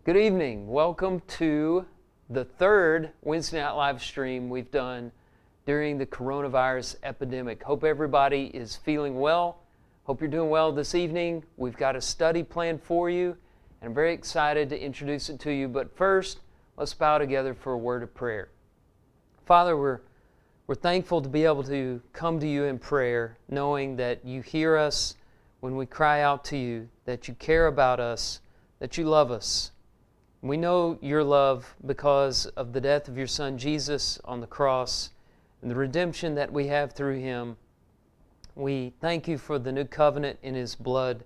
Good evening. Welcome to the third Wednesday night live stream we've done during the coronavirus epidemic. Hope everybody is feeling well. Hope you're doing well this evening. We've got a study planned for you, and I'm very excited to introduce it to you. But first, let's bow together for a word of prayer. Father, we're thankful to be able to come to you in prayer, knowing that you hear us when we cry out to you, that you care about us, that you love us. We know your love because of the death of your Son Jesus on the cross and the redemption that we have through Him. We thank you for the new covenant in His blood,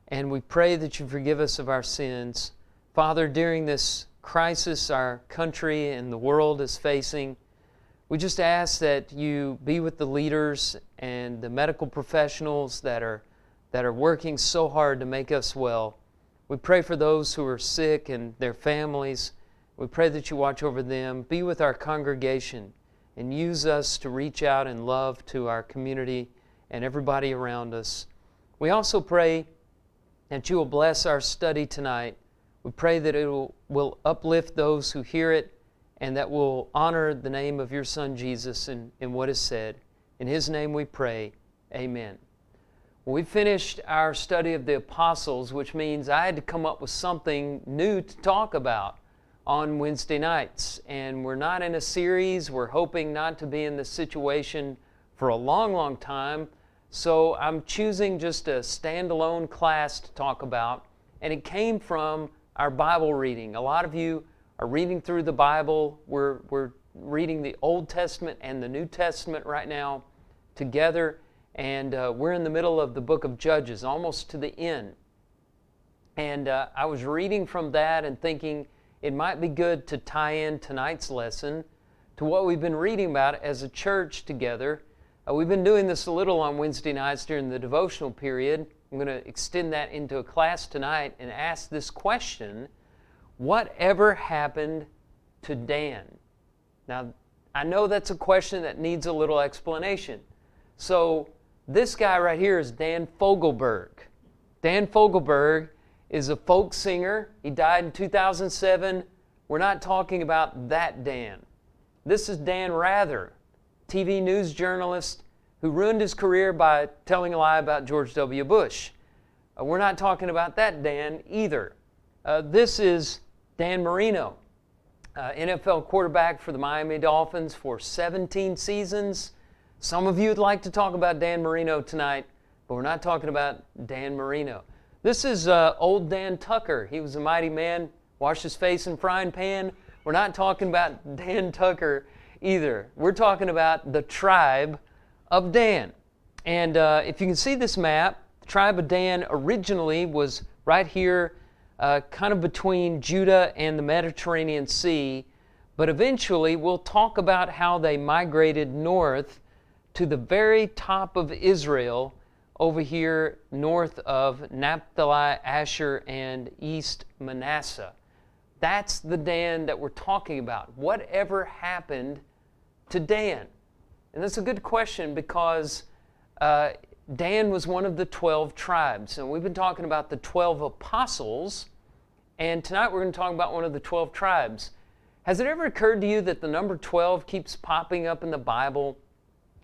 and we pray that you forgive us of our sins. Father, during this crisis our country and the world is facing, we just ask that you be with the leaders and the medical professionals that are working so hard to make us well. We pray for those who are sick and their families. We pray that you watch over them. Be with our congregation and use us to reach out in love to our community and everybody around us. We also pray that you will bless our study tonight. We pray that it will uplift those who hear it and that will honor the name of your Son Jesus in what is said. In His name we pray. Amen. We finished our study of the apostles, which means I had to come up with something new to talk about on Wednesday nights. And we're not in a series. We're hoping not to be in this situation for a long, long time. So I'm choosing just a standalone class to talk about. And it came from our Bible reading. A lot of you are reading through the Bible. We're reading the Old Testament and the New Testament right now together. And we're in the middle of the book of Judges, almost to the end. And I was reading from that and thinking it might be good to tie in tonight's lesson to what we've been reading about as a church together. We've been doing this a little on Wednesday nights during the devotional period. I'm going to extend that into a class tonight and ask this question: whatever happened to Dan? Now, I know that's a question that needs a little explanation. So, this guy right here is Dan Fogelberg. Dan Fogelberg is a folk singer. He died in 2007. We're not talking about that Dan. This is Dan Rather, TV news journalist who ruined his career by telling a lie about George W. Bush. We're not talking about that Dan either. This is Dan Marino, NFL quarterback for the Miami Dolphins for 17 seasons. Some of you would like to talk about Dan Marino tonight, but we're not talking about Dan Marino. This is old Dan Tucker. He was a mighty man, washed his face in frying pan. We're not talking about Dan Tucker either. We're talking about the tribe of Dan. And if you can see this map, the tribe of Dan originally was right here, kind of between Judah and the Mediterranean Sea. But eventually, we'll talk about how they migrated north to the very top of Israel over here north of Naphtali, Asher, and East Manasseh. That's the Dan that we're talking about. Whatever happened to Dan? And that's a good question because Dan was one of the 12 tribes. And we've been talking about the 12 apostles, and tonight we're going to talk about one of the 12 tribes. Has it ever occurred to you that the number 12 keeps popping up in the Bible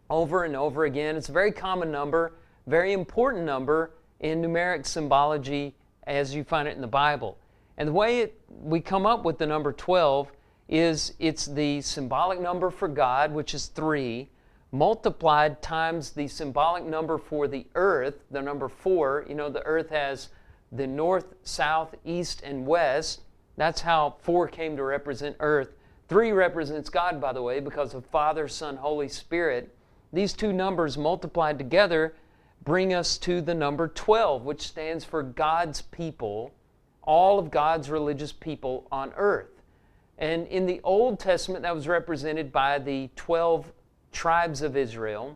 over and over again? It's a very common number, very important number in numeric symbology as you find it in the Bible. And the way we come up with the number 12 is it's the symbolic number for God, which is 3, multiplied times the symbolic number for the earth, the number 4. You know, the earth has the north, south, east, and west. That's how 4 came to represent earth. 3 represents God, by the way, because of Father, Son, Holy Spirit. These two numbers multiplied together bring us to the number 12, which stands for God's people, all of God's religious people on earth. And in the Old Testament, that was represented by the 12 tribes of Israel.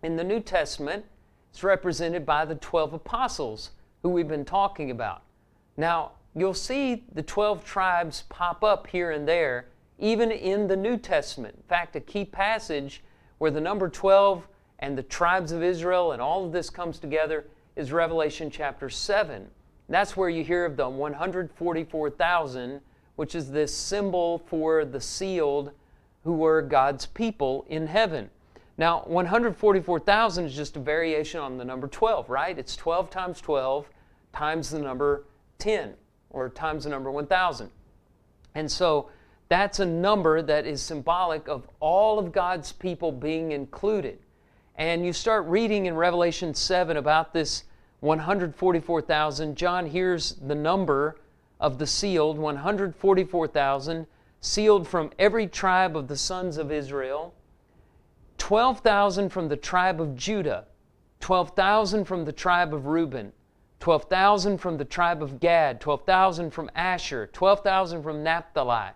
In the New Testament, it's represented by the 12 apostles who we've been talking about. Now, you'll see the 12 tribes pop up here and there, even in the New Testament. In fact, a key passage where the number 12 and the tribes of Israel and all of this comes together is Revelation chapter 7. That's where you hear of the 144,000, which is this symbol for the sealed who were God's people in heaven. Now, 144,000 is just a variation on the number 12, right? It's 12 times 12 times the number 10, or times the number 1,000. And so that's a number that is symbolic of all of God's people being included. And you start reading in Revelation 7 about this 144,000. John hears the number of the sealed, 144,000, sealed from every tribe of the sons of Israel, 12,000 from the tribe of Judah, 12,000 from the tribe of Reuben, 12,000 from the tribe of Gad, 12,000 from Asher, 12,000 from Naphtali,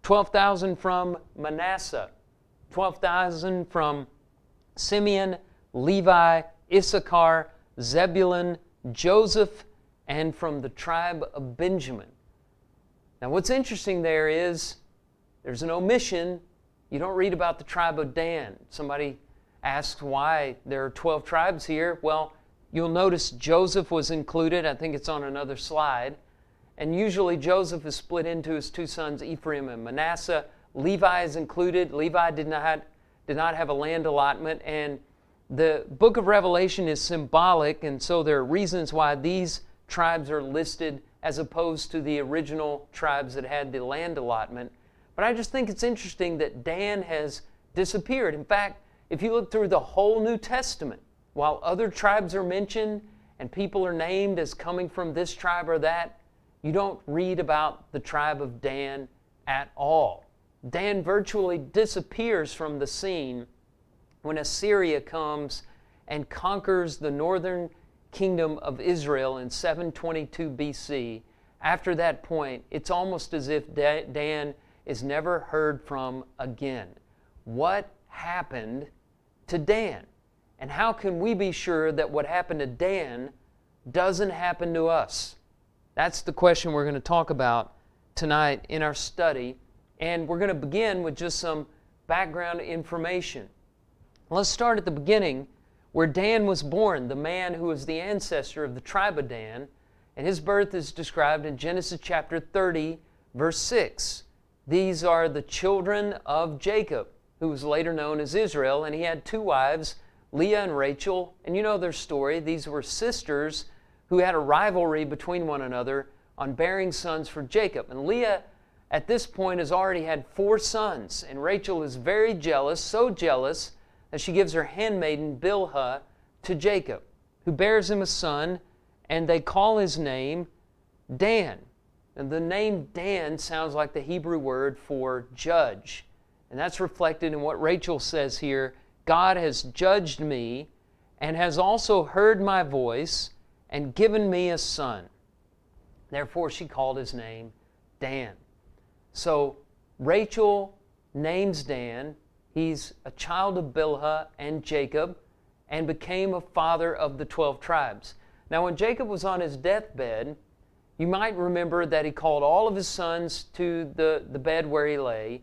12,000 from Manasseh, 12,000 from Simeon, Levi, Issachar, Zebulun, Joseph, and from the tribe of Benjamin. Now what's interesting there is there's an omission. You don't read about the tribe of Dan. Somebody asks why there are 12 tribes here. Well, you'll notice Joseph was included. I think it's on another slide. And usually Joseph is split into his two sons, Ephraim and Manasseh. Levi is included. Levi did not have a land allotment. And the book of Revelation is symbolic, and so there are reasons why these tribes are listed as opposed to the original tribes that had the land allotment. But I just think it's interesting that Dan has disappeared. In fact, if you look through the whole New Testament, while other tribes are mentioned and people are named as coming from this tribe or that, you don't read about the tribe of Dan at all. Dan virtually disappears from the scene when Assyria comes and conquers the northern kingdom of Israel in 722 BC. After that point, it's almost as if Dan is never heard from again. What happened to Dan? And how can we be sure that what happened to Dan doesn't happen to us? That's the question we're going to talk about tonight in our study. And we're going to begin with just some background information. Let's start at the beginning where Dan was born, the man who was the ancestor of the tribe of Dan. And his birth is described in Genesis chapter 30, verse 6. These are the children of Jacob, who was later known as Israel, and he had two wives, Leah and Rachel. And you know their story. These were sisters who had a rivalry between one another on bearing sons for Jacob. And Leah, at this point, has already had 4 sons, and Rachel is very jealous, so jealous that she gives her handmaiden Bilhah to Jacob, who bears him a son, and they call his name Dan. And the name Dan sounds like the Hebrew word for judge. And that's reflected in what Rachel says here. God has judged me and has also heard my voice and given me a son. Therefore she called his name Dan. So Rachel names Dan. He's a child of Bilhah and Jacob and became a father of the 12 tribes. Now when Jacob was on his deathbed, you might remember that he called all of his sons to the bed where he lay,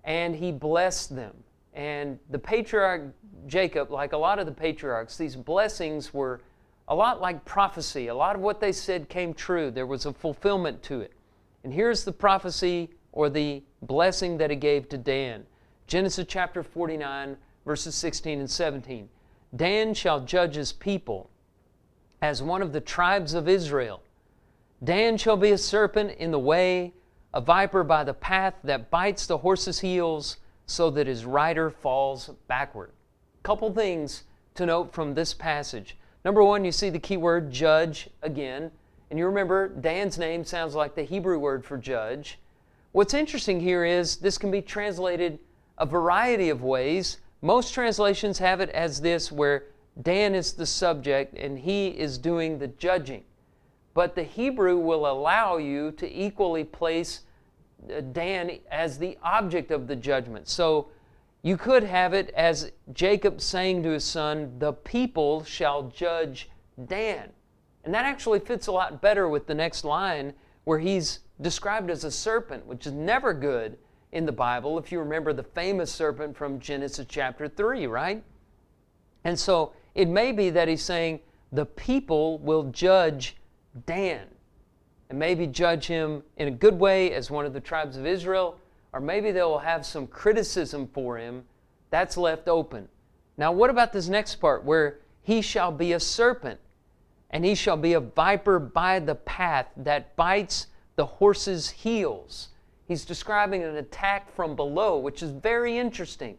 and he blessed them. And the patriarch Jacob, like a lot of the patriarchs, these blessings were a lot like prophecy. A lot of what they said came true. There was a fulfillment to it. And here's the prophecy or the blessing that he gave to Dan. Genesis chapter 49, verses 16 and 17. Dan shall judge his people as one of the tribes of Israel. Dan shall be a serpent in the way, a viper by the path that bites the horse's heels, so that his rider falls backward. Couple things to note from this passage. Number one, you see the key word judge again. And you remember Dan's name sounds like the Hebrew word for judge. What's interesting here is this can be translated a variety of ways. Most translations have it as this, where Dan is the subject and he is doing the judging. But the Hebrew will allow you to equally place Dan as the object of the judgment. So you could have it as Jacob saying to his son, the people shall judge Dan. And that actually fits a lot better with the next line where he's described as a serpent, which is never good in the Bible, if you remember the famous serpent from Genesis chapter 3, right? And so it may be that he's saying the people will judge Dan. and maybe judge him in a good way as one of the tribes of Israel, or maybe they will have some criticism for him. That's left open. Now, what about this next part where he shall be a serpent, and he shall be a viper by the path that bites the horse's heels? He's describing an attack from below, which is very interesting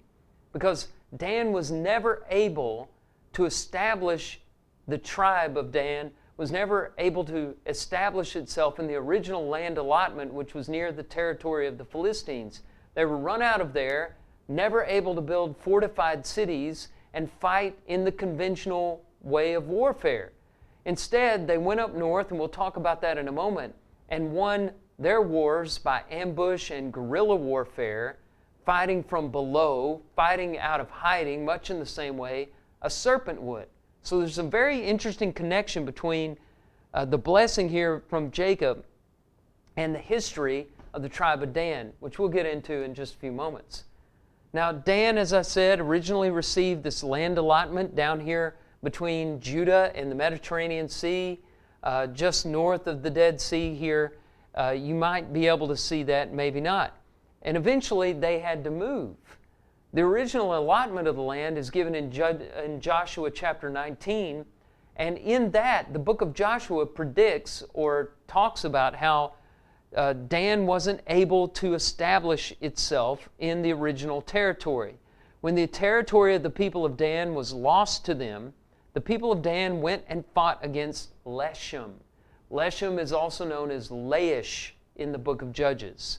because Dan was never able to establish, the tribe of Dan was never able to establish itself in the original land allotment, which was near the territory of the Philistines. They were run out of there, never able to build fortified cities and fight in the conventional way of warfare. Instead, they went up north, and we'll talk about that in a moment, and won their wars by ambush and guerrilla warfare, fighting from below, fighting out of hiding, much in the same way a serpent would. So there's a very interesting connection between the blessing here from Jacob and the history of the tribe of Dan, which we'll get into in just a few moments. Now, Dan, as I said, originally received this land allotment down here between Judah and the Mediterranean Sea, just north of the Dead Sea here. You might be able to see that, maybe not. And eventually they had to move. The original allotment of the land is given in Joshua chapter 19, and in that, the book of Joshua predicts or talks about how Dan wasn't able to establish itself in the original territory. When the territory of the people of Dan was lost to them, the people of Dan went and fought against Leshem. Leshem is also known as Laish in the book of Judges.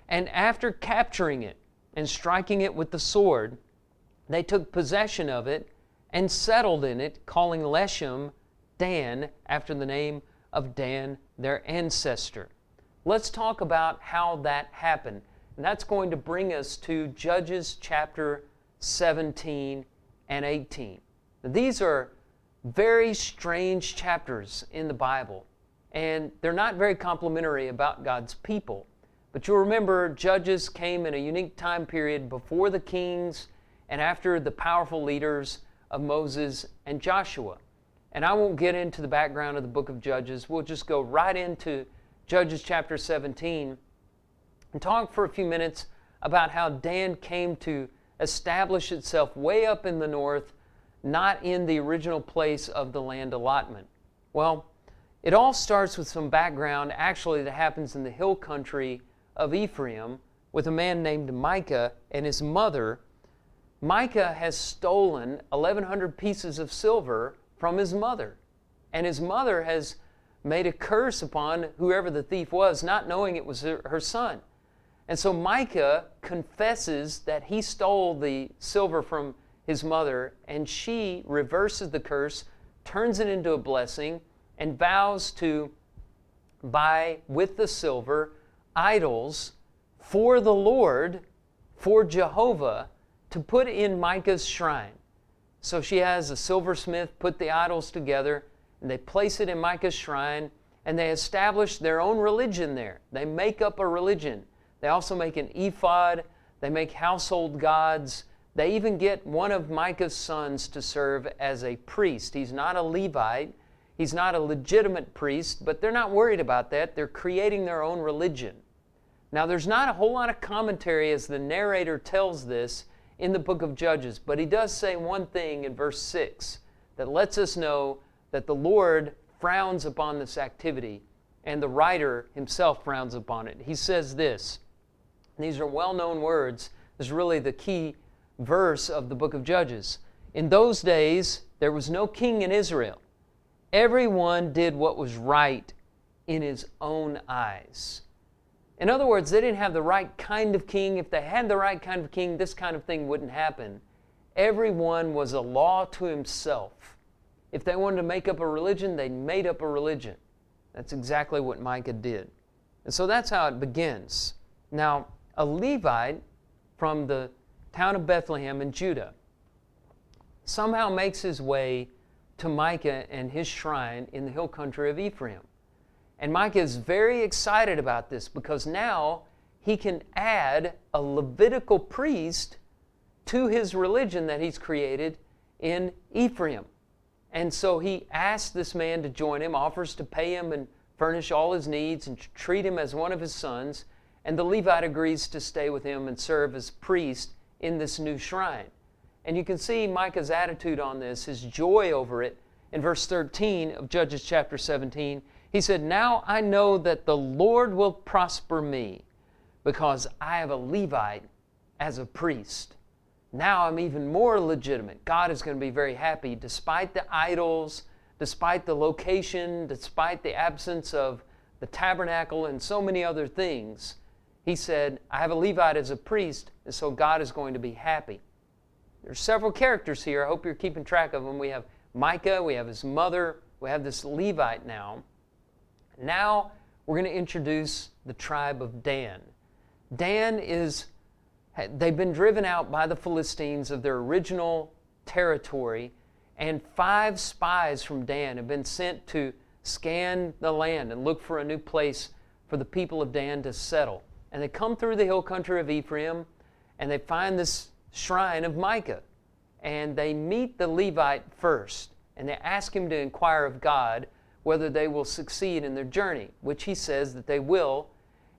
And after capturing it and striking it with the sword, they took possession of it and settled in it, calling Leshem Dan, after the name of Dan, their ancestor. Let's talk about how that happened. And that's going to bring us to Judges chapter 17 and 18. Now, these are very strange chapters in the Bible, and they're not very complimentary about God's people. But you'll remember Judges came in a unique time period before the kings and after the powerful leaders of Moses and Joshua. And I won't get into the background of the book of Judges. We'll just go right into Judges chapter 17 and talk for a few minutes about how Dan came to establish itself way up in the north, not in the original place of the land allotment. Well, it all starts with some background actually that happens in the hill country of Ephraim with a man named Micah and his mother. Micah has stolen 1,100 pieces of silver from his mother, and his mother has made a curse upon whoever the thief was, not knowing it was her son. And so Micah confesses that he stole the silver from his mother, and she reverses the curse, turns it into a blessing, and vows to buy with the silver idols for the Lord, for Jehovah, to put in Micah's shrine. So she has a silversmith put the idols together, and they place it in Micah's shrine, and they establish their own religion there. They make up a religion. They also make an ephod. They make household gods. They even get one of Micah's sons to serve as a priest. He's not a Levite. He's not a legitimate priest, but they're not worried about that. They're creating their own religion. Now, there's not a whole lot of commentary as the narrator tells this in the book of Judges, but he does say one thing in verse 6 that lets us know that the Lord frowns upon this activity, and the writer himself frowns upon it. He says this, and these are well-known words. This is really the key verse of the book of Judges. In those days, there was no king in Israel. Everyone did what was right in his own eyes. In other words, they didn't have the right kind of king. If they had the right kind of king, this kind of thing wouldn't happen. Everyone was a law to himself. If they wanted to make up a religion, they made up a religion. That's exactly what Micah did. And so that's how it begins. Now, a Levite from the town of Bethlehem in Judah somehow makes his way to Micah and his shrine in the hill country of Ephraim. And Micah is very excited about this because now he can add a Levitical priest to his religion that he's created in Ephraim. And so he asks this man to join him, offers to pay him in furnish all his needs and treat him as one of his sons. And the Levite agrees to stay with him and serve as priest in this new shrine. And you can see Micah's attitude on this, his joy over it. In verse 13 of Judges chapter 17, he said, "Now I know that the Lord will prosper me because I have a Levite as a priest. Now I'm even more legitimate. God is going to be very happy despite the idols, despite the location, despite the absence of the tabernacle and so many other things." He said, "I have a Levite as a priest, and so God is going to be happy." There's several characters here. I hope you're keeping track of them. We have Micah, we have his mother, we have this Levite now. Now we're going to introduce the tribe of Dan. They've been driven out by the Philistines of their original territory, and 5 spies from Dan have been sent to scan the land and look for a new place for the people of Dan to settle. And they come through the hill country of Ephraim, and they find this shrine of Micah. And they meet the Levite first, and they ask him to inquire of God whether they will succeed in their journey, which he says that they will.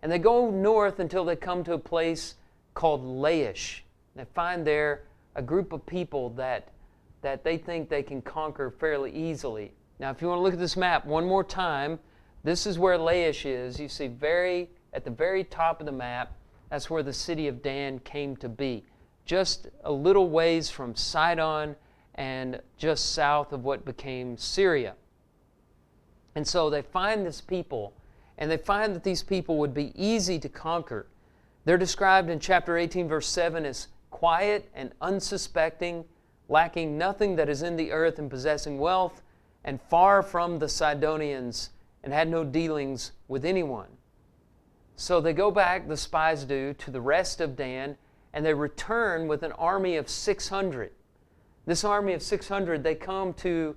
And they go north until they come to a place called Laish. They find there a group of people that they think they can conquer fairly easily. Now, if you want to look at this map one more time, this is where Laish is. You see at the very top of the map, that's where the city of Dan came to be. Just a little ways from Sidon and just south of what became Syria. And so they find this people, and they find that these people would be easy to conquer. They're described in chapter 18, verse 7 as quiet and unsuspecting, lacking nothing that is in the earth and possessing wealth, and far from the Sidonians, and had no dealings with anyone. So they go back, the spies do, to the rest of Dan, and they return with an army of 600. This army of 600, they come to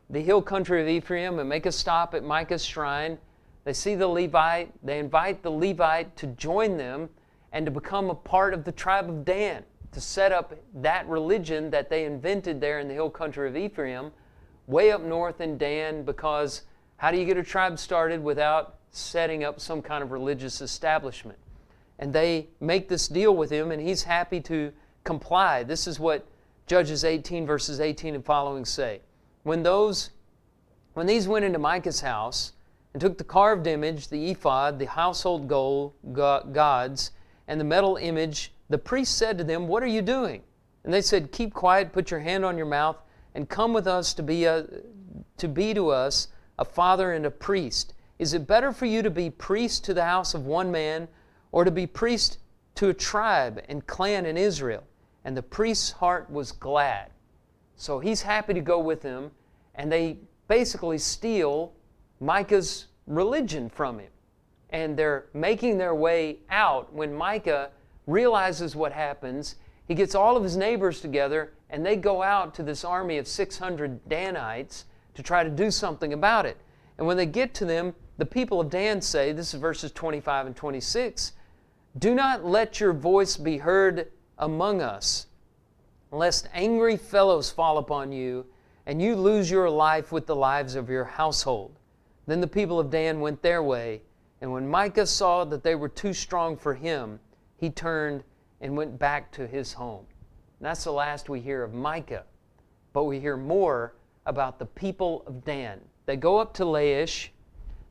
the hill country of Ephraim and make a stop at Micah's shrine. They see the Levite. They invite the Levite to join them and to become a part of the tribe of Dan, to set up that religion that they invented there in the hill country of Ephraim, way up north in Dan, because how do you get a tribe started without setting up some kind of religious establishment? And they make this deal with him, and he's happy to comply. This is what Judges 18, verses 18 and following say. When these went into Micah's house and took the carved image, the ephod, the household gods, and the metal image, the priest said to them, "What are you doing?" And they said, "Keep quiet, put your hand on your mouth, and come with us to be to us a father and a priest. Is it better for you to be priest to the house of one man, or to be priest to a tribe and clan in Israel?" And the priest's heart was glad. So he's happy to go with them, and they basically steal Micah's religion from him. And they're making their way out when Micah realizes what happens. He gets all of his neighbors together, and they go out to this army of 600 Danites to try to do something about it. And when they get to them, the people of Dan say, this is verses 25 and 26, "Do not let your voice be heard among us, lest angry fellows fall upon you, and you lose your life with the lives of your household." Then the people of Dan went their way, and when Micah saw that they were too strong for him, he turned and went back to his home. And that's the last we hear of Micah. But we hear more about the people of Dan. They go up to Laish.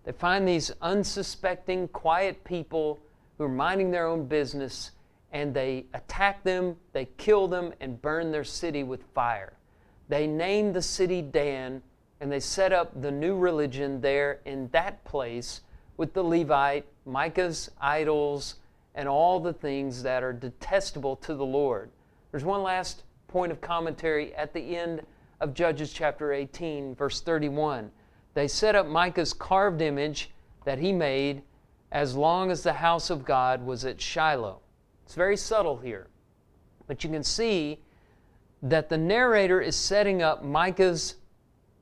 They find these unsuspecting, quiet people who are minding their own business, and they attack them, they kill them, and burn their city with fire. They name the city Dan, and they set up the new religion there in that place with the Levite, Micah's idols, and all the things that are detestable to the Lord. There's one last point of commentary at the end of Judges chapter 18, verse 31. They set up Micah's carved image that he made as long as the house of God was at Shiloh. It's very subtle here, but you can see that the narrator is setting up Micah's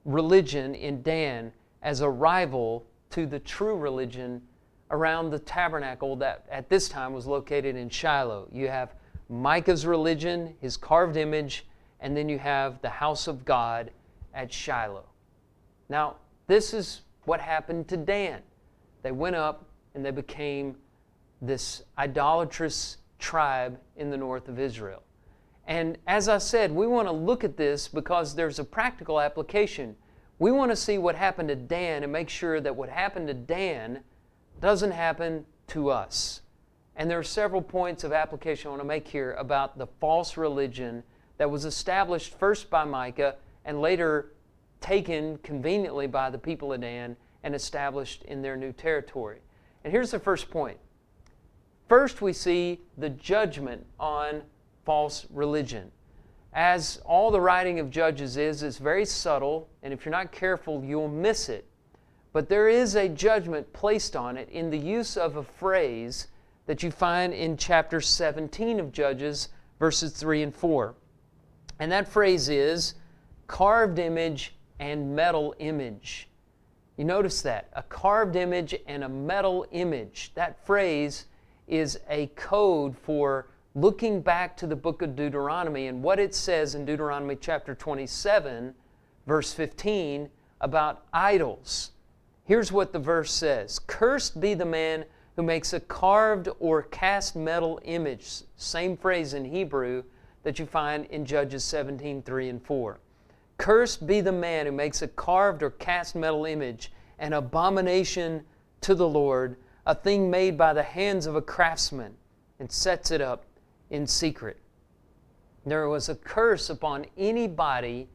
religion in Dan as a rival to the true religion around the tabernacle that at this time was located in Shiloh. You have Micah's religion, his carved image, and then you have the house of God at Shiloh. Now, this is what happened to Dan. They went up and they became this idolatrous tribe in the north of Israel. And as I said, we want to look at this because there's a practical application. We want to see what happened to Dan and make sure that what happened to Dan doesn't happen to us. And there are several points of application I want to make here about the false religion that was established first by Micah and later taken conveniently by the people of Dan and established in their new territory. And here's the first point. First, we see the judgment on false religion. As all the writing of Judges is, it's very subtle, and if you're not careful, you'll miss it. But there is a judgment placed on it in the use of a phrase that you find in chapter 17 of Judges, verses 3 and 4. And that phrase is carved image and metal image. You notice that, a carved image and a metal image. That phrase is a code for looking back to the book of Deuteronomy and what it says in Deuteronomy chapter 27, verse 15, about idols. Here's what the verse says. Cursed be the man who makes a carved or cast metal image. Same phrase in Hebrew that you find in Judges 17, 3 and 4. Cursed be the man who makes a carved or cast metal image, an abomination to the Lord, a thing made by the hands of a craftsman, and sets it up in secret. There was a curse upon anybody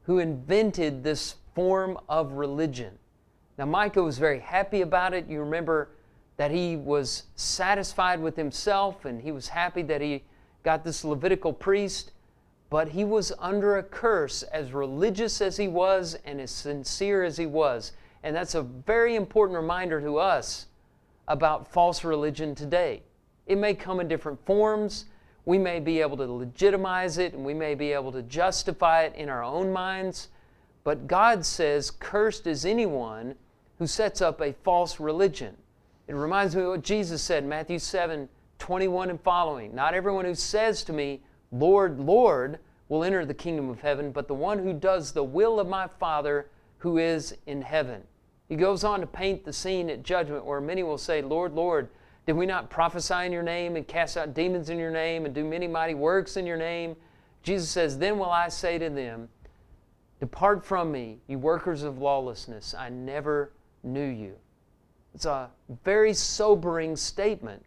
who invented this form of religion. Now Micah was very happy about it. You remember that he was satisfied with himself and he was happy that he got this Levitical priest, but he was under a curse, as religious as he was and as sincere as he was. And that's a very important reminder to us about false religion today. It may come in different forms. We may be able to legitimize it and we may be able to justify it in our own minds. But God says, cursed is anyone who sets up a false religion. It reminds me of what Jesus said in Matthew 7, 21 and following. Not everyone who says to me, Lord, Lord, will enter the kingdom of heaven, but the one who does the will of my Father who is in heaven. He goes on to paint the scene at judgment where many will say, Lord, Lord, did we not prophesy in your name and cast out demons in your name and do many mighty works in your name? Jesus says, then will I say to them, depart from me, you workers of lawlessness. I never knew you. It's a very sobering statement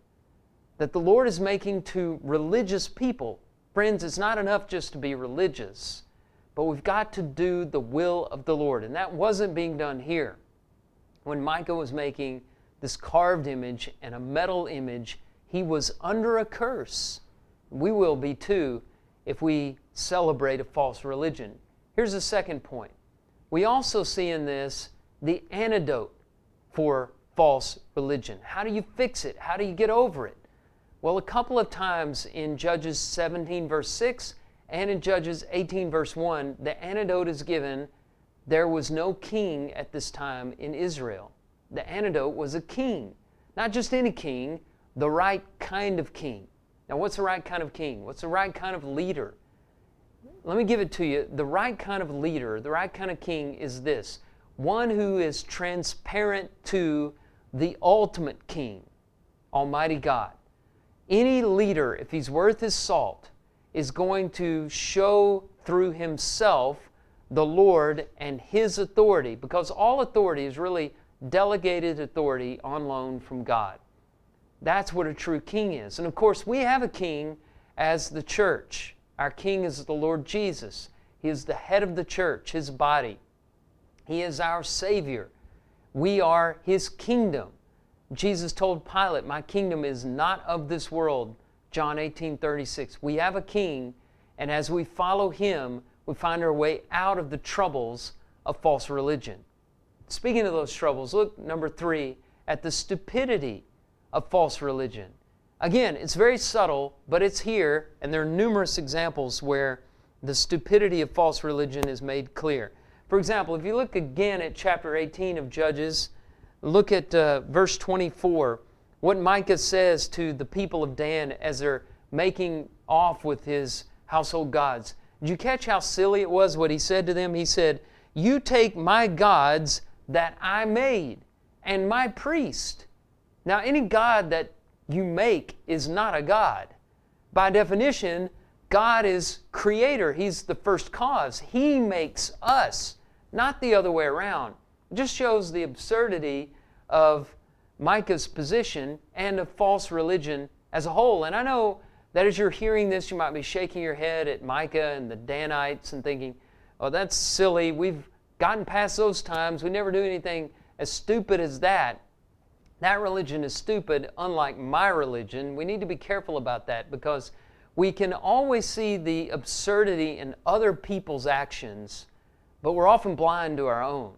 that the Lord is making to religious people. Friends, it's not enough just to be religious, but we've got to do the will of the Lord. And that wasn't being done here. When Micah was making this carved image and a metal image, he was under a curse. We will be too if we celebrate a false religion. Here's the second point. We also see in this the antidote for false religion. How do you fix it? How do you get over it? Well, a couple of times in Judges 17 verse 6 and in Judges 18 verse 1, the antidote is given. There was no king at this time in Israel. The antidote was a king. Not just any king, the right kind of king. Now, what's the right kind of king? What's the right kind of leader? Let me give it to you. The right kind of leader, the right kind of king is this. One who is transparent to the ultimate king, Almighty God. Any leader, if he's worth his salt, is going to show through himself the Lord and His authority, because all authority is really delegated authority on loan from God. That's what a true king is. And of course, we have a king as the church. Our king is the Lord Jesus. He is the head of the church, His body. He is our Savior. We are His kingdom. Jesus told Pilate, my kingdom is not of this world, John 18:36. We have a king, and as we follow Him, we find our way out of the troubles of false religion. Speaking of those troubles, look, number 3, at the stupidity of false religion. Again, it's very subtle, but it's here, and there are numerous examples where the stupidity of false religion is made clear. For example, if you look again at chapter 18 of Judges, look at verse 24, what Micah says to the people of Dan as they're making off with his household gods. Did you catch how silly it was what he said to them? He said, you take my gods that I made and my priest. Now, any god that you make is not a god. By definition, God is creator. He's the first cause. He makes us, not the other way around. It just shows the absurdity of Micah's position and of false religion as a whole. And I know that as you're hearing this, you might be shaking your head at Micah and the Danites and thinking, oh, that's silly. We've gotten past those times. We never do anything as stupid as that. That religion is stupid, unlike my religion. We need to be careful about that because we can always see the absurdity in other people's actions, but we're often blind to our own.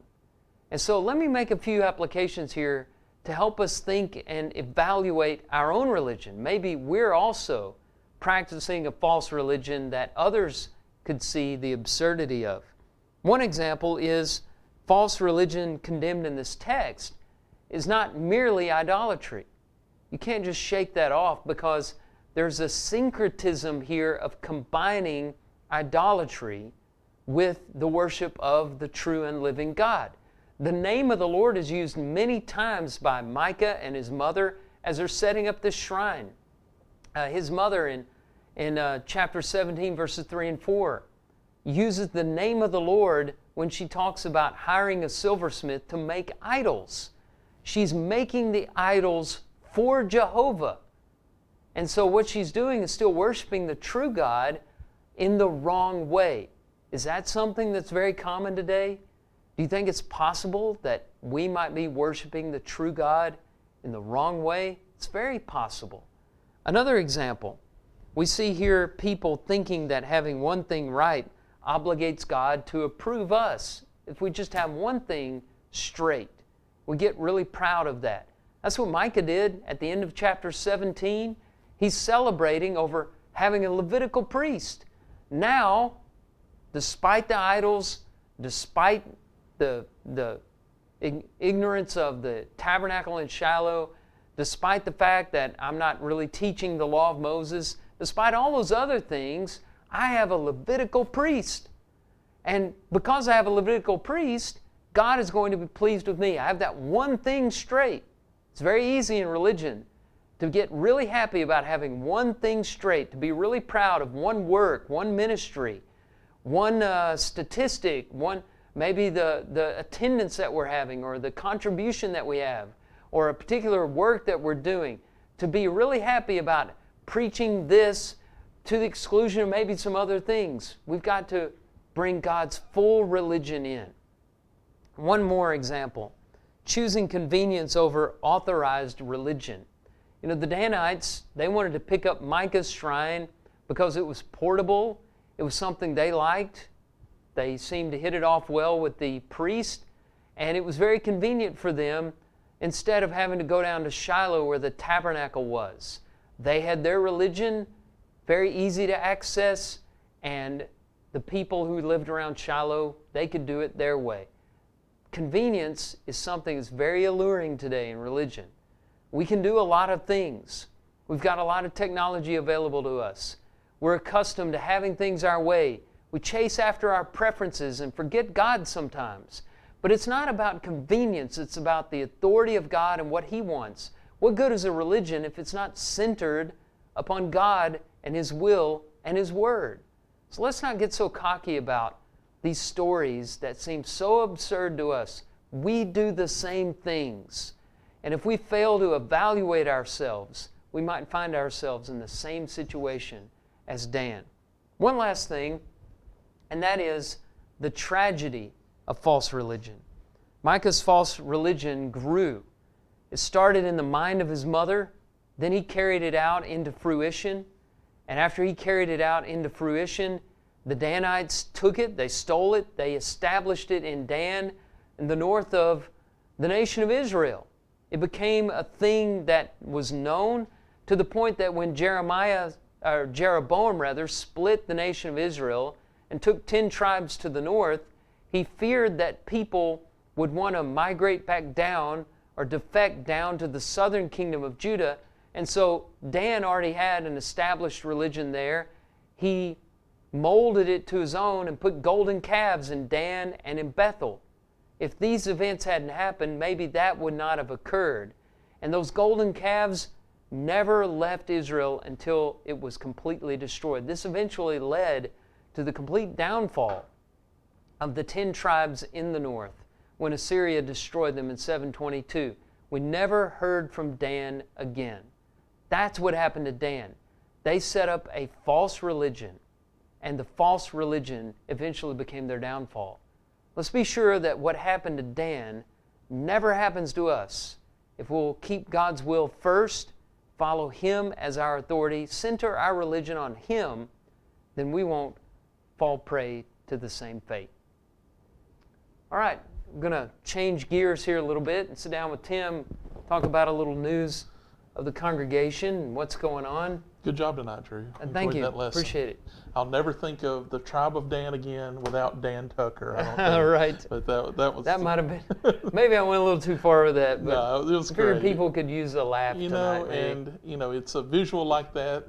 And so let me make a few applications here to help us think and evaluate our own religion. Maybe we're also practicing a false religion that others could see the absurdity of. One example is false religion condemned in this text is not merely idolatry. You can't just shake that off because there's a syncretism here of combining idolatry with the worship of the true and living God. The name of the Lord is used many times by Micah and his mother as they're setting up this shrine. His mother in chapter 17, verses 3 and 4, uses the name of the Lord when she talks about hiring a silversmith to make idols. She's making the idols for Jehovah. And so what she's doing is still worshiping the true God in the wrong way. Is that something that's very common today? Do you think it's possible that we might be worshiping the true God in the wrong way? It's very possible. Another example, we see here people thinking that having one thing right obligates God to approve us. If we just have one thing straight, we get really proud of that. That's what Micah did at the end of chapter 17. He's celebrating over having a Levitical priest. Now, despite the idols, despite the ignorance of the tabernacle in Shiloh, despite the fact that I'm not really teaching the law of Moses, despite all those other things, I have a Levitical priest. And because I have a Levitical priest, God is going to be pleased with me. I have that one thing straight. It's very easy in religion to get really happy about having one thing straight, to be really proud of one work, one ministry, one statistic, one maybe the attendance that we're having or the contribution that we have or a particular work that we're doing, to be really happy about preaching this to the exclusion of maybe some other things. We've got to bring God's full religion in. One more example, choosing convenience over authorized religion. You know, the Danites, they wanted to pick up Micah's shrine because it was portable. It was something they liked. They seemed to hit it off well with the priest, and it was very convenient for them instead of having to go down to Shiloh where the tabernacle was. They had their religion very easy to access, and the people who lived around Shiloh, they could do it their way. Convenience is something that's very alluring today in religion. We can do a lot of things. We've got a lot of technology available to us. We're accustomed to having things our way. We chase after our preferences and forget God sometimes. But it's not about convenience. It's about the authority of God and what He wants. What good is a religion if it's not centered upon God and His will and His Word? So let's not get so cocky about these stories that seem so absurd to us. We do the same things. And if we fail to evaluate ourselves, we might find ourselves in the same situation as Dan. One last thing, and that is the tragedy of false religion. Micah's false religion grew. It started in the mind of his mother, then he carried it out into fruition, and after he carried it out into fruition, the Danites took it, they stole it, they established it in Dan, in the north of the nation of Israel. It became a thing that was known to the point that when Jeroboam split the nation of Israel and took 10 tribes to the north, he feared that people would want to migrate back down or defect down to the southern kingdom of Judah. And so Dan already had an established religion there. He molded it to his own and put golden calves in Dan and in Bethel. if these events hadn't happened, maybe that would not have occurred. And those golden calves never left Israel until it was completely destroyed. This eventually led to the complete downfall of the 10 tribes in the north when Assyria destroyed them in 722. We never heard from Dan again. That's what happened to Dan. They set up a false religion, and the false religion eventually became their downfall. Let's be sure that what happened to Dan never happens to us. If we'll keep God's will first, follow Him as our authority, center our religion on Him, then we won't fall prey to the same fate. All right, I'm going to change gears here a little bit and sit down with Tim, talk about a little news of the congregation and what's going on. Good job tonight, Drew. Thank you. Appreciate it. I'll never think of the tribe of Dan again without Dan Tucker. I don't think. Right. But that might have been. Maybe I went a little too far with that. But no, it was I figured great. People could use a laugh tonight. And it's a visual like that.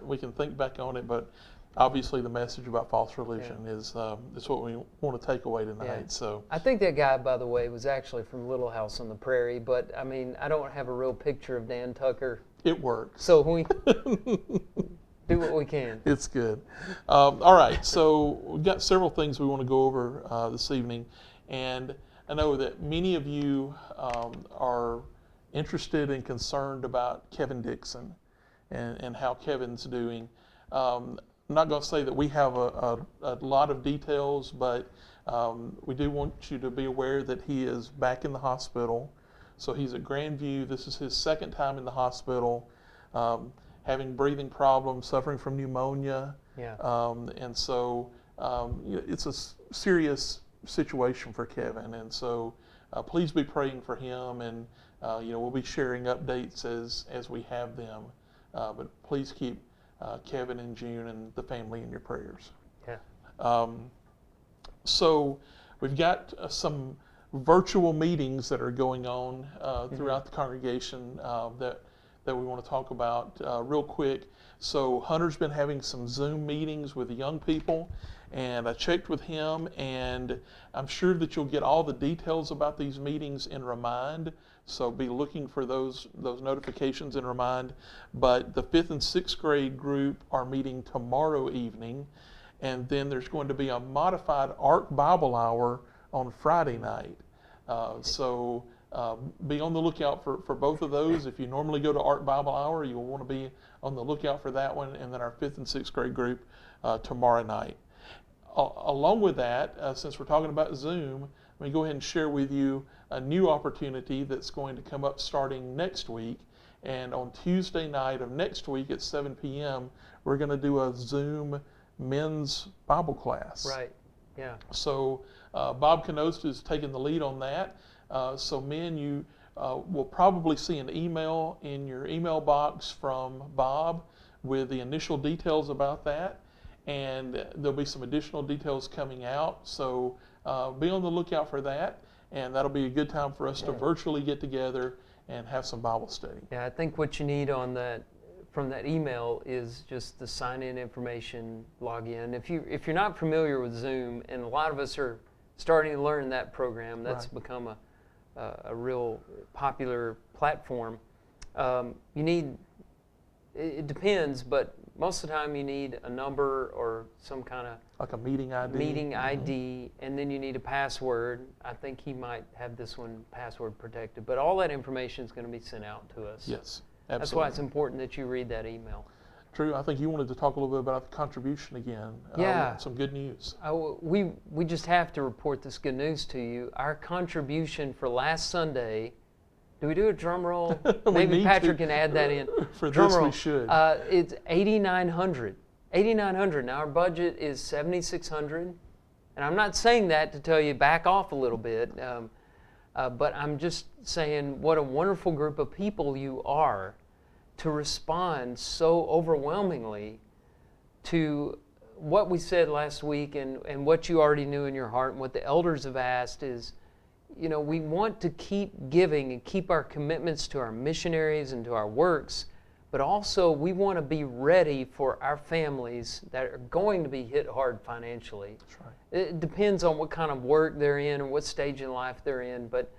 We can think back on it, but obviously the message about false religion is what we want to take away tonight. Yeah. So I think that guy, by the way, was actually from Little House on the Prairie. But I mean, I don't have a real picture of Dan Tucker. It works. So we do what we can. It's good. All right, so we've got several things we want to go over this evening, and I know that many of you are interested and concerned about Kevin Dixon and how Kevin's doing. I'm not going to say that we have a lot of details, but we do want you to be aware that he is back in the hospital. So he's at Grandview. This is his second time in the hospital, having breathing problems, suffering from pneumonia. Yeah. And so it's a serious situation for Kevin. And so please be praying for him. And, we'll be sharing updates as we have them. But please keep Kevin and June and the family in your prayers. Yeah. So we've got some virtual meetings that are going on throughout the congregation that we want to talk about real quick. So Hunter's been having some Zoom meetings with the young people, and I checked with him, and I'm sure that you'll get all the details about these meetings in Remind. So be looking for those notifications in Remind. But the 5th and 6th grade group are meeting tomorrow evening, and then there's going to be a modified Ark Bible Hour on Friday night. So be on the lookout for both of those. If you normally go to Ark Bible Hour, you'll want to be on the lookout for that one, and then our 5th and 6th grade group tomorrow night. Along with that, since we're talking about Zoom, let me go ahead and share with you a new opportunity that's going to come up starting next week. And on Tuesday night of next week at 7 p.m., we're going to do a Zoom men's Bible class. Right. Yeah. So Bob Canost is taking the lead on that. So men, you will probably see an email in your email box from Bob with the initial details about that. And there'll be some additional details coming out. So be on the lookout for that. And that'll be a good time for us to virtually get together and have some Bible study. Yeah, I think what you need on that from that email is just the sign-in information, log in. If you're not familiar with Zoom, and a lot of us are starting to learn that program, that's become a real popular platform. You need, it depends, but most of the time you need a number or some kind of like a meeting ID. Meeting ID, and then you need a password. I think he might have this one password protected, but all that information is going to be sent out to us. Yes, absolutely. That's why it's important that you read that email. Drew, I think you wanted to talk a little bit about the contribution again. Yeah. Some good news. We just have to report this good news to you. Our contribution for last Sunday, do we do a drum roll? Maybe Patrick can add that in. For drum this roll. we should. It's $8,900. $8,900. Now our budget is $7,600. And I'm not saying that to tell you back off a little bit, but I'm just saying what a wonderful group of people you are to respond so overwhelmingly to what we said last week and what you already knew in your heart, and what the elders have asked is, we want to keep giving and keep our commitments to our missionaries and to our works, but also we want to be ready for our families that are going to be hit hard financially. That's right. It depends on what kind of work they're in and what stage in life they're in, but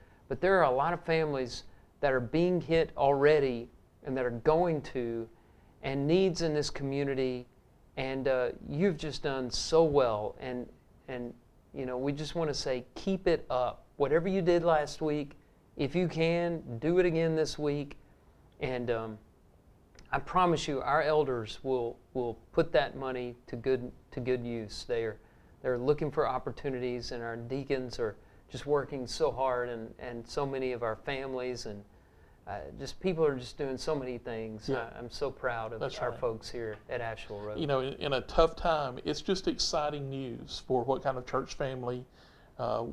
there are a lot of families that are being hit already and that are going to, and needs in this community, and you've just done so well, and we just want to say keep it up. Whatever you did last week, if you can, do it again this week, and I promise you, our elders will put that money to good use. They're looking for opportunities, and our deacons are just working so hard, and so many of our families and just people are just doing so many things. Yeah. I'm so proud of That's our right. folks here at Ashville Road. In a tough time, it's just exciting news for what kind of church family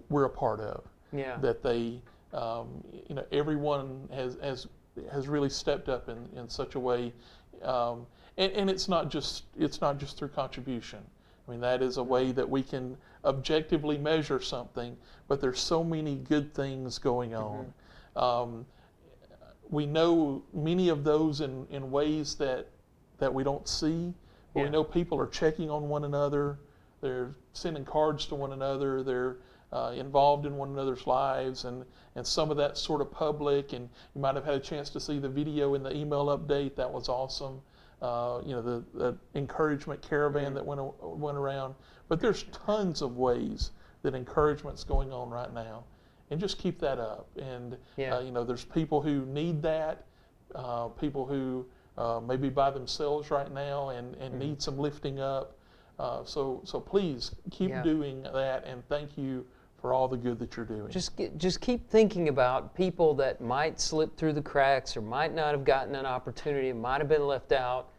we're a part of. Yeah. That they, everyone has really stepped up in such a way, and it's not just through contribution. I mean, that is a way that we can objectively measure something, but there's so many good things going on. We know many of those in ways that we don't see. But Yeah. We know people are checking on one another. They're sending cards to one another. They're involved in one another's lives, and some of that's sort of public. And you might have had a chance to see the video in the email update. That was awesome. The encouragement caravan that went around. But there's tons of ways that encouragement's going on right now. And just keep that up. And Yeah. there's people who need that, people who may be by themselves right now and need some lifting up. So please keep Yeah. doing that, and thank you for all the good that you're doing. Just keep thinking about people that might slip through the cracks or might not have gotten an opportunity, might have been left out.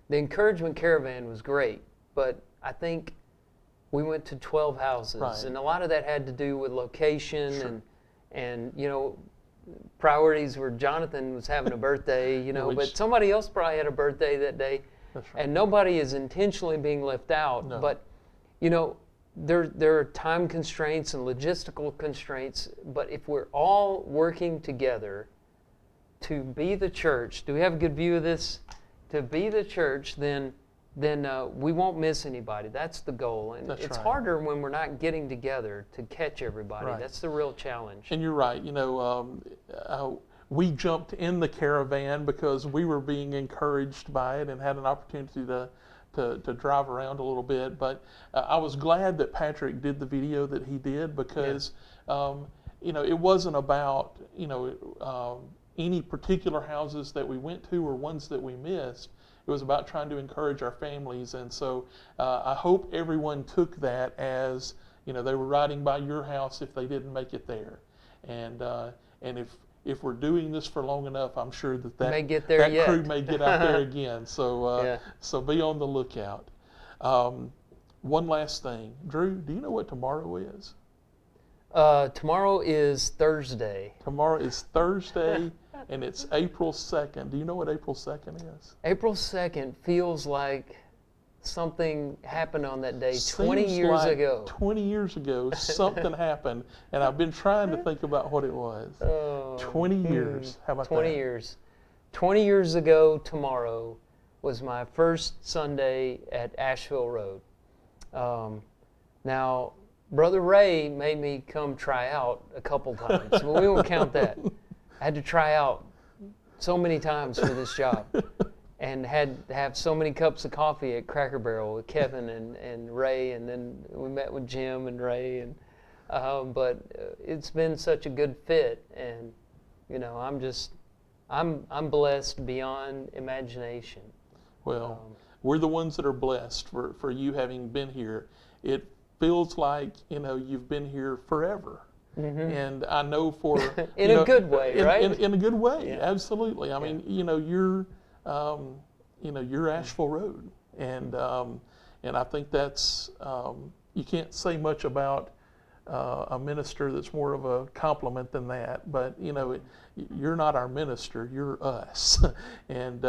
The encouragement caravan was great, but I think we went to 12 houses, Right. and a lot of that had to do with location. Sure. and priorities were Jonathan was having a birthday, but somebody else probably had a birthday that day. That's right. And nobody is intentionally being left out. No. But, there are time constraints and logistical constraints. But if we're all working together to be the church, do we have a good view of this? To be the church, then we won't miss anybody. That's the goal. And That's it's right. harder when we're not getting together to catch everybody. Right. That's the real challenge. And you're right. We jumped in the caravan because we were being encouraged by it and had an opportunity to drive around a little bit. But I was glad that Patrick did the video that he did because, it wasn't about, any particular houses that we went to or ones that we missed. It was about trying to encourage our families. And so I hope everyone took that as, they were riding by your house if they didn't make it there. And if we're doing this for long enough, I'm sure that May get there yet. crew may get out there again. So so be on the lookout. One last thing, Drew, do you know what tomorrow is? Tomorrow is Thursday. Tomorrow is Thursday, and it's April 2nd. Do you know what April 2nd is? April 2nd feels like something happened on that day 20 Seems years like ago. 20 years ago, something happened, and I've been trying to think about what it was. 20 years. How about 20 that? years. 20 years ago tomorrow was my first Sunday at Ashville Road. Now, Brother Ray made me come try out a couple times, but we won't count that. I had to try out so many times for this job, and had to have so many cups of coffee at Cracker Barrel with Kevin and Ray, and then we met with Jim and Ray, and but it's been such a good fit, and I'm blessed beyond imagination. Well, we're the ones that are blessed for you having been here. It feels like you've been here forever. Mm-hmm. And I know for in a good way, right? In a good way, Yeah. Absolutely. I mean, you're Asheville Road, and I think that's you can't say much about a minister that's more of a compliment than that. But you're not our minister; you're us, and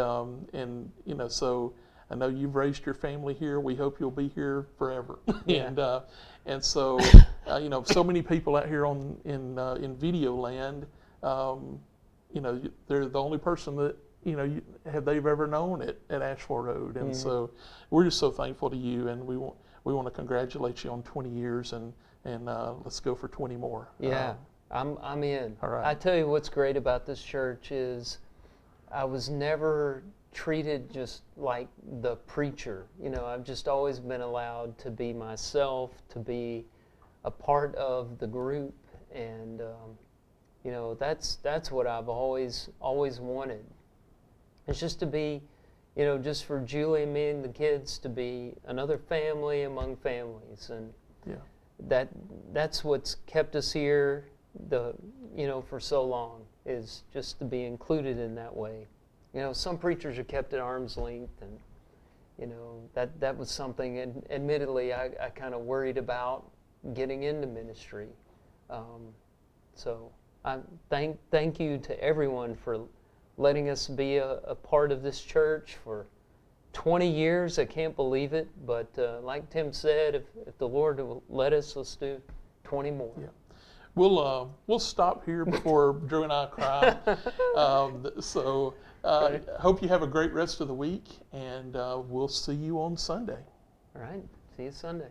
so. I know you've raised your family here. We hope you'll be here forever. Yeah. And so, so many people out here in video land, they're the only person have they ever known at Ashville Road? And so we're just so thankful to you, and we want to congratulate you on 20 years, and let's go for 20 more. Yeah, I'm in. All right. I tell you what's great about this church is I was never treated just like the preacher. I've just always been allowed to be myself, to be a part of the group, and that's what I've always wanted. It's just to be, just for Julie and me and the kids to be another family among families, and that's what's kept us here for so long, is just to be included in that way. Some preachers are kept at arm's length, and that was something, and admittedly I kind of worried about getting into ministry. So I thank you to everyone for letting us be a part of this church for 20 years. I can't believe it, but like Tim said, if the Lord will let us, let's do 20 more. Yeah. We'll stop here before Drew and I cry. Hope you have a great rest of the week, and we'll see you on Sunday. All right. See you Sunday.